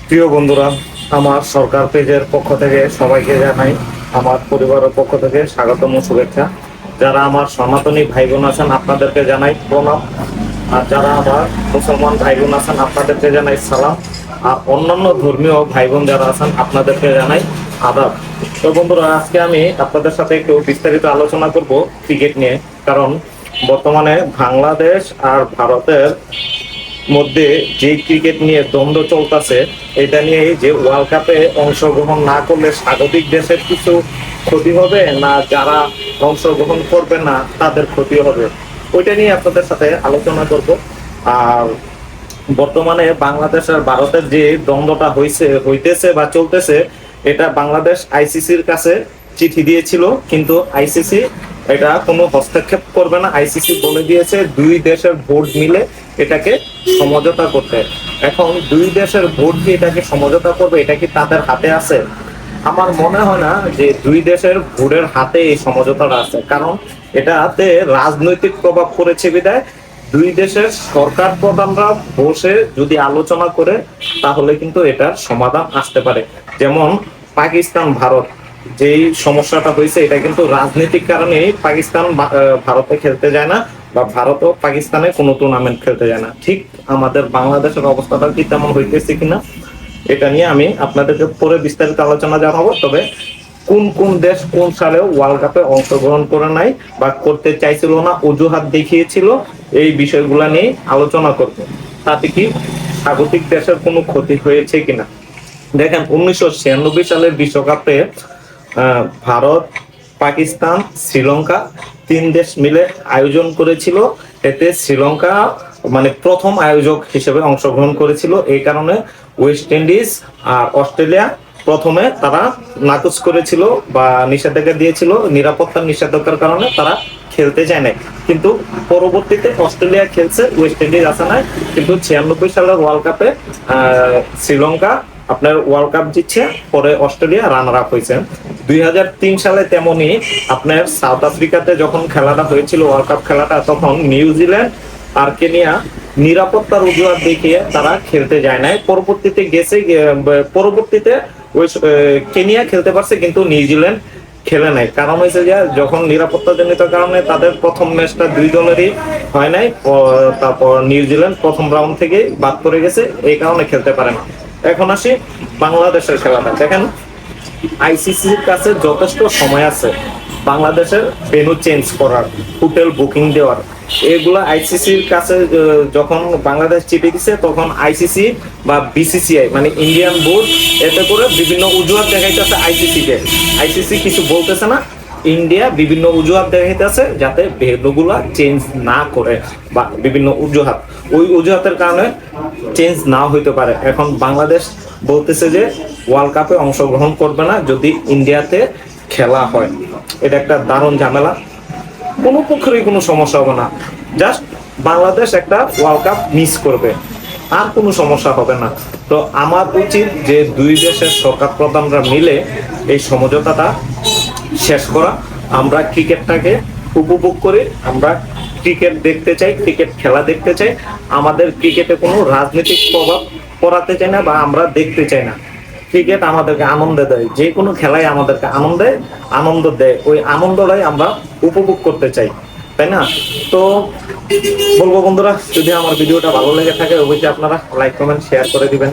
প্রিয় বন্ধুরা, আমার সরকার পেজের পক্ষ থেকে সবাইকে জানাই আমার পরিবারের পক্ষ থেকে স্বাগতম ও শুভেচ্ছা। যারা আমার সনাতনী ভাই বোন আছেন আপনাদেরকে জানাই প্রণাম, আর যারা আমার মুসলমান ভাই বোন আছেন আপনাদেরকে জানাই সালাম, আর অন্যান্য ধর্মীয় ভাই বোন যারা আছেন আপনাদেরকে জানাই আদাব। তো বন্ধুরা, আজকে আমি আপনাদের সাথে একটু বিস্তারিত আলোচনা করব ক্রিকেট নিয়ে। কারণ বর্তমানে বাংলাদেশ আর ভারতের মধ্যে যে ক্রিকেট নিয়ে দ্বন্দ্ব চলতেছে, এটা নিয়ে যে ওয়ার্ল্ড কাপে অংশগ্রহণ না করলে স্বাগতিক দেশের কিছু ক্ষতি হবে, না যারা অংশগ্রহণ করবে না তাদের ক্ষতি হবে, ওইটা নিয়ে আপনাদের সাথে আলোচনা করব। আর বর্তমানে বাংলাদেশ আর ভারতের যে দ্বন্দ্বটা হইতেছে বা চলতেছে, এটা বাংলাদেশ আইসিসির কাছে চিঠি দিয়েছিল, কিন্তু আইসিসি এটা কোনো হস্তক্ষেপ করবে না। আইসিসি বলে দিয়েছে দুই দেশের ভোট মিলে এটাকে সমঝোতা করতে। এখন দুই দেশের ভোট দিয়ে এটাকে সমঝোতা করবে, এটা কি তাদের হাতে আছে? আমার মনে হয় না যে দুই দেশের ভোটের হাতে এই সমঝোতাটা আছে। কারণ এটাতে রাজনৈতিক প্রভাব পড়েছে বিধায় দুই দেশের সরকার প্রধানরা বসে যদি আলোচনা করে তাহলে কিন্তু এটার সমাধান আসতে পারে। যেমন পাকিস্তান ভারত যেই সমস্যাটা হয়েছে, এটা কিন্তু রাজনৈতিক কারণে পাকিস্তান ভারতে খেলতে যায় না, বা ভারতও পাকিস্তানে কোনো টুর্নামেন্ট খেলতে যায় না। ঠিক আমাদের বাংলাদেশের অবস্থাটা কি তেমন হইতেছে কিনা, এটা নিয়ে আমি আপনাদেরকে পরে বিস্তারিত আলোচনা জানাবো। তবে কোন কোন দেশ কোন সালে ওয়ার্ল্ড কাপে অংশগ্রহণ করে নাই বা করতে চাইছিল না, অজুহাত দেখিয়েছিল, এই বিষয়গুলো নিয়ে আলোচনা করব। তাতে কি স্বাগতিক দেশের কোনো ক্ষতি হয়েছে কিনা। দেখেন, 1996 সালের বিশ্বকাপে ভারত, পাকিস্তান, শ্রীলঙ্কা তিন দেশ মিলে আয়োজন করেছিল। এতে শ্রীলঙ্কা মানে প্রথম আয়োজক হিসেবে অংশগ্রহণ করেছিল। এই কারণে ওয়েস্ট ইন্ডিজ আর অস্ট্রেলিয়া প্রথমে তারা নাকচ করেছিল বা নিষেধাজ্ঞা দিয়েছিল, নিরাপত্তার নিষেধাজ্ঞার কারণে তারা খেলতে চায় নাই। কিন্তু পরবর্তীতে অস্ট্রেলিয়া খেলছে, ওয়েস্ট ইন্ডিজ আসে নাই। কিন্তু 96 সালের ওয়ার্ল্ড কাপে শ্রীলঙ্কা আপনার ওয়ার্ল্ড কাপ জিতছে, পরে অস্ট্রেলিয়া রানার আপ হয়েছে। 2003 সালে তেমনি আপনার সাউথ আফ্রিকাতে যখন খেলাটা হয়েছিল ওয়ার্ল্ড কাপ খেলাটা, তখন নিউজিল্যান্ড আর কেনিয়া নিরাপত্তার অজুহাত দেখিয়ে তারা খেলতে যায় নাই। পরবর্তীতে ওই কেনিয়া খেলতে পারছে, কিন্তু নিউজিল্যান্ড খেলে নাই। কারণ হয়েছে যে যখন নিরাপত্তাজনিত কারণে তাদের প্রথম ম্যাচটা দুই দলেরই হয় নাই, তারপর নিউজিল্যান্ড প্রথম রাউন্ড থেকে বাদ পড়ে গেছে, এই কারণে খেলতে পারে না। এখন আসি বাংলাদেশের খেলাটা। দেখেন, আইসিসির কাছে যথেষ্ট সময় আছে বাংলাদেশের ভেন্যু চেঞ্জ করার, হোটেল বুকিং দেওয়ার। এগুলো আইসিসির কাছে যখন বাংলাদেশ চিঠি দিছে, তখন আইসিসি বা বিসিসিআই মানে ইন্ডিয়ান বোর্ড এতে করে বিভিন্ন অজুহাত দেখাইতেছে আইসিসিকে। আইসিসি কিছু বলতেছে না, ইন্ডিয়া বিভিন্ন অজুহাত দেখাইতেছে যাতে ভেন্যুগুলা চেঞ্জ না করে, বা বিভিন্ন অজুহাত, ওই অজুহাতের কারণে চেঞ্জ না হইতে পারে। এখন বাংলাদেশ বলতেছে যে ওয়ার্ল্ড কাপে অংশগ্রহণ করবে না যদি ইন্ডিয়াতে খেলা হয়। এটা একটা দারুণ ঝামেলা। কোনো পক্ষেরই কোনো সমস্যা হবে না, জাস্ট বাংলাদেশ একটা ওয়ার্ল্ড কাপ মিস করবে, আর কোনো সমস্যা হবে না। তো আমার উচিত যে দুই দেশের সরকার প্রধানরা মিলে এই সমঝোতাটা শেষ করা। আমরা ক্রিকেটটাকে উপভোগ করি, আমরা ক্রিকেট দেখতে চাই, ক্রিকেট খেলা দেখতে চাই। আমাদের ক্রিকেটে কোনো রাজনৈতিক প্রভাব পড়াতে চাই না বা আমরা দেখতে চাই না। ক্রিকেট আমাদেরকে আনন্দ দেয়, যে কোনো খেলাই আমাদেরকে আনন্দ দেয়, ওই আনন্দটাই আমরা উপভোগ করতে চাই, তাই না? তো বলবো বন্ধুরা, যদি আমার ভিডিওটা ভালো লেগে থাকে অবশ্যই আপনারা লাইক কমেন্ট শেয়ার করে দিবেন।